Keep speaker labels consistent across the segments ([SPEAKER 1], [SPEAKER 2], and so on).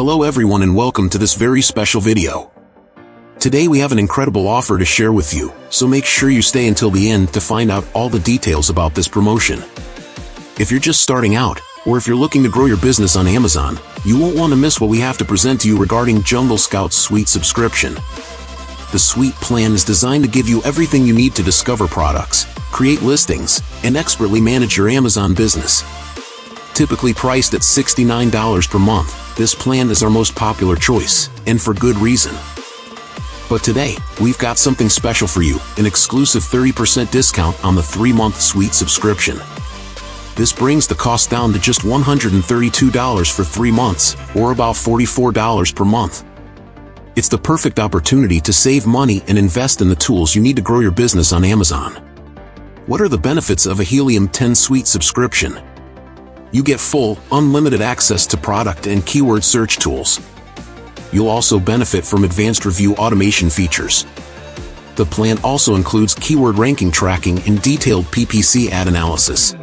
[SPEAKER 1] Hello everyone and welcome to this very special video. Today we have an incredible offer to share with you, so make sure you stay until the end to find out all the details about this promotion. If you're just starting out, or if you're looking to grow your business on Amazon, you won't want to miss what we have to present to you regarding AMZScout Suite subscription. The Suite plan is designed to give you everything you need to discover products, create listings, and expertly manage your Amazon business. Typically priced at $69 per month, this plan is our most popular choice, and for good reason. But today, we've got something special for you, an exclusive 30% discount on the 3-month Suite subscription. This brings the cost down to just $132 for 3 months, or about $44 per month. It's the perfect opportunity to save money and invest in the tools you need to grow your business on Amazon. What are the benefits of a Helium 10 Suite subscription? You get full, unlimited access to product and keyword search tools. You'll also benefit from advanced review automation features. The plan also includes keyword ranking tracking and detailed PPC ad analysis.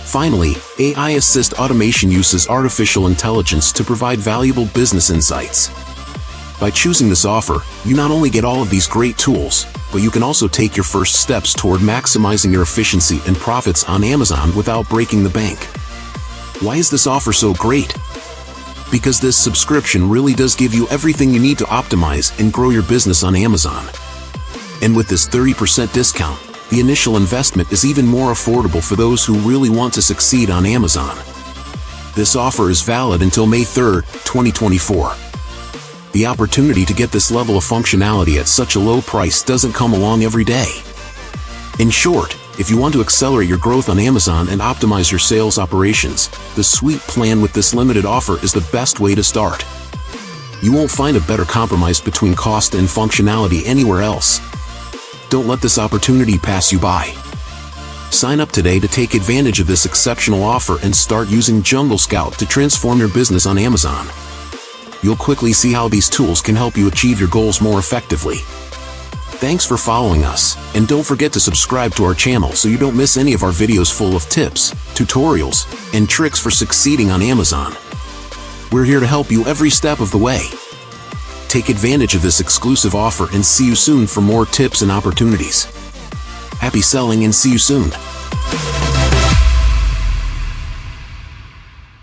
[SPEAKER 1] Finally, AI Assist Automation uses artificial intelligence to provide valuable business insights. By choosing this offer, you not only get all of these great tools, but you can also take your first steps toward maximizing your efficiency and profits on Amazon without breaking the bank. Why is this offer so great? Because this subscription really does give you everything you need to optimize and grow your business on Amazon. And with this 30% discount, the initial investment is even more affordable for those who really want to succeed on Amazon. This offer is valid until May 3, 2024. The opportunity to get this level of functionality at such a low price doesn't come along every day. In short, if you want to accelerate your growth on Amazon and optimize your sales operations, the Suite plan with this limited offer is the best way to start. You won't find a better compromise between cost and functionality anywhere else. Don't let this opportunity pass you by. Sign up today to take advantage of this exceptional offer and start using AMZScout to transform your business on Amazon. You'll quickly see how these tools can help you achieve your goals more effectively. Thanks for following us, and don't forget to subscribe to our channel so you don't miss any of our videos full of tips, tutorials, and tricks for succeeding on Amazon. We're here to help you every step of the way. Take advantage of this exclusive offer and see you soon for more tips and opportunities. Happy selling and see you soon.